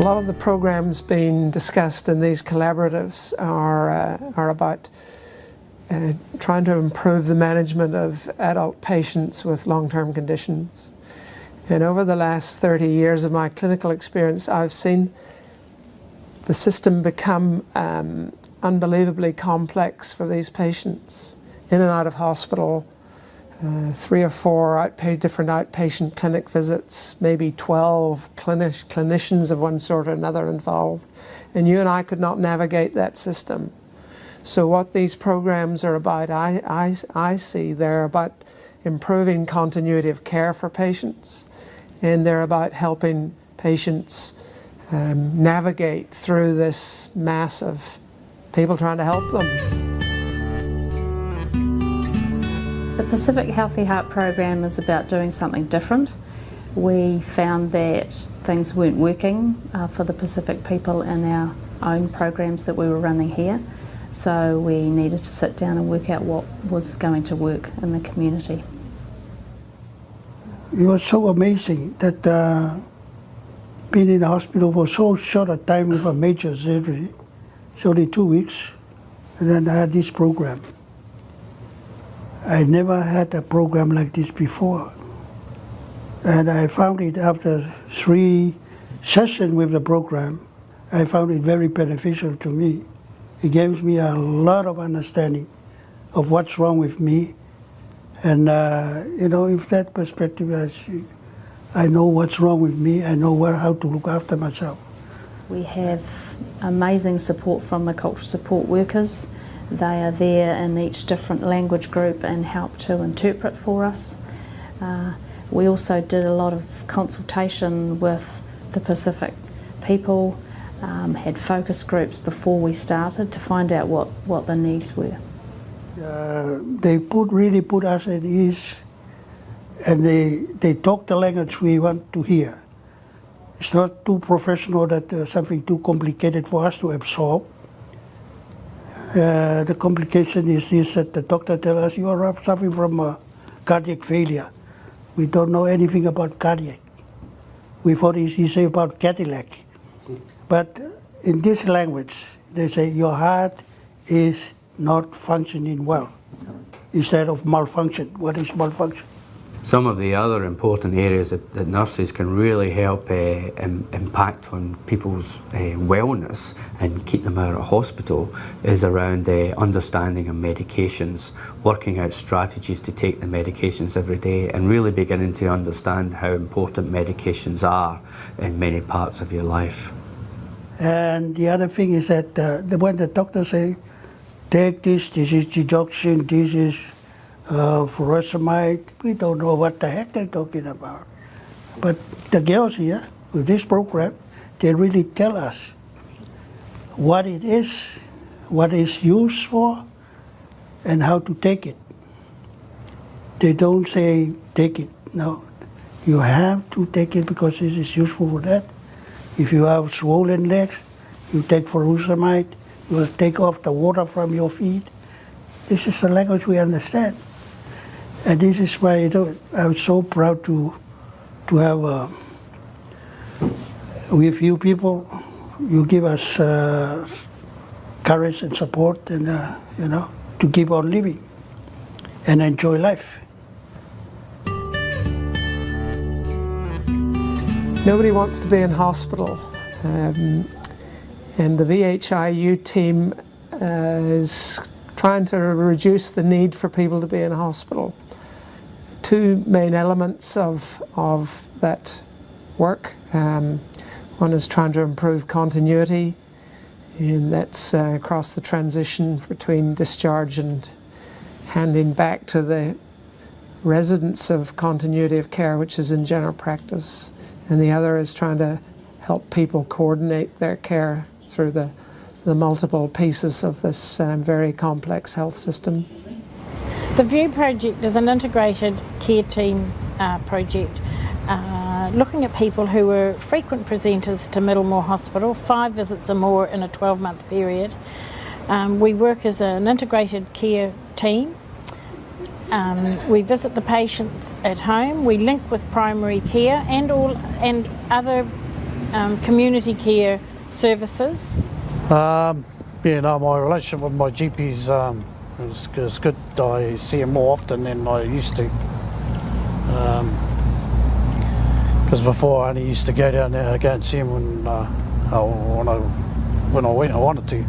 lot of the programs being discussed in these collaboratives are about trying to improve the management of adult patients with long-term conditions. And over the last 30 years of my clinical experience, I've seen the system become unbelievably complex for these patients. In and out of hospital, 3 or 4 different outpatient clinic visits, maybe 12 clinicians of one sort or another involved. And you and I could not navigate that system. So what these programs are about, I see they're about improving continuity of care for patients, and they're about helping patients navigate through this mass of people trying to help them. The Pacific Healthy Heart program is about doing something different. We found that things weren't working for the Pacific people in our own programs that we were running here. So we needed to sit down and work out what was going to work in the community. It was so amazing that being in the hospital for so short a time with a major surgery, it's only 2 weeks, and then I had this program. I never had a program like this before. And I found it after 3 sessions with the program, I found it very beneficial to me. It gives me a lot of understanding of what's wrong with me. And, if that perspective, I know what's wrong with me, I know how to look after myself. We have amazing support from the cultural support workers. They are there in each different language group and help to interpret for us. We also did a lot of consultation with the Pacific people, had focus groups before we started to find out what the needs were. They really put us at ease, and they talk the language we want to hear. It's not too professional, that something too complicated for us to absorb. The complication is this, that the doctor tells us you are suffering from cardiac failure. We don't know anything about cardiac. We thought he say about Cadillac. But in this language, they say your heart is not functioning well, instead of malfunction. What is malfunction? Some of the other important areas that nurses can really help impact on people's wellness and keep them out of hospital is around understanding of medications, working out strategies to take the medications every day, and really beginning to understand how important medications are in many parts of your life. And the other thing is that when the doctor say, take this is digoxin, this is furosemide, we don't know what the heck they're talking about. But the girls here, with this program, they really tell us what it is, what it's used for, and how to take it. They don't say, take it. No, you have to take it because this is useful for that. If you have swollen legs, you take furosemide, you will take off the water from your feet. This is the language we understand. And this is why I'm so proud to have, with you people, you give us courage and support, and to keep on living and enjoy life. Nobody wants to be in hospital, and the VHIU team is trying to reduce the need for people to be in hospital. 2 main elements of that work. One is trying to improve continuity, and that's across the transition between discharge and handing back to the residents of continuity of care, which is in general practice. And the other is trying to help people coordinate their care through the multiple pieces of this very complex health system. The VIEW project is an integrated care team project looking at people who were frequent presenters to Middlemore Hospital, 5 visits or more in a 12-month period. We work as an integrated care team. We visit the patients at home, we link with primary care and other community care services? Yeah, no, my relationship with my GPs is good. I see him more often than I used to. Because before I only used to go down there, go and see him when I wanted to,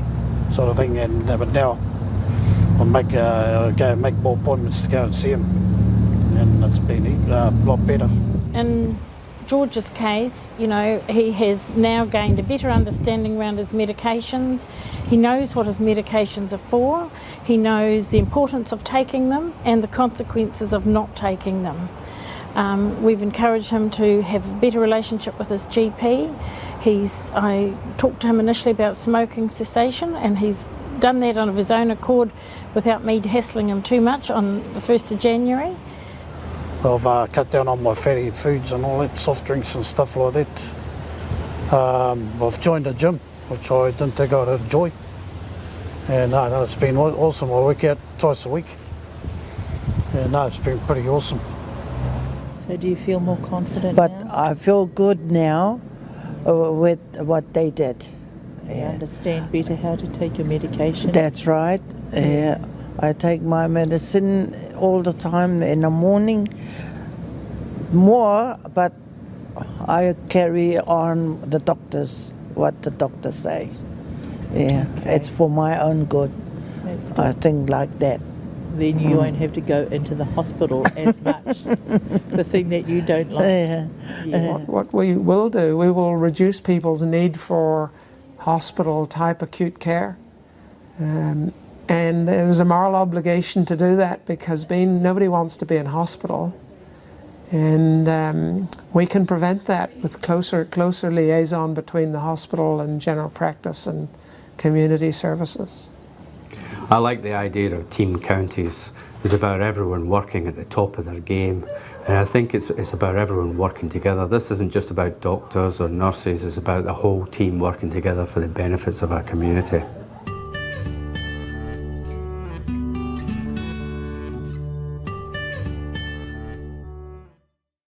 sort of thing. And but now I go make more appointments to go and see him, and it's been a lot better. In George's case, you know, he has now gained a better understanding around his medications. He knows what his medications are for. He knows the importance of taking them and the consequences of not taking them. We've encouraged him to have a better relationship with his GP. I talked to him initially about smoking cessation, and he's done that of his own accord without me hassling him too much on the 1st of January. I've cut down on my fatty foods and all that, soft drinks and stuff like that. I've joined a gym, which I didn't think I'd enjoy. And no, it's been awesome. I work out twice a week. And no, it's been pretty awesome. So do you feel more confident But now? I feel good now with what they did. You understand better how to take your medication? That's right. I take my medicine all the time in the morning, more, but I carry on what the doctors say. Yeah, Okay. it's for my own good. That's good. I think like that. Then you won't have to go into the hospital as much. The thing that you don't like. Yeah. What we will do, we will reduce people's need for hospital-type acute care. And there's a moral obligation to do that because nobody wants to be in hospital. And we can prevent that with closer liaison between the hospital and general practice and community services. I like the idea of team counties. It's about everyone working at the top of their game, and I think it's about everyone working together. This isn't just about doctors or nurses, it's about the whole team working together for the benefits of our community.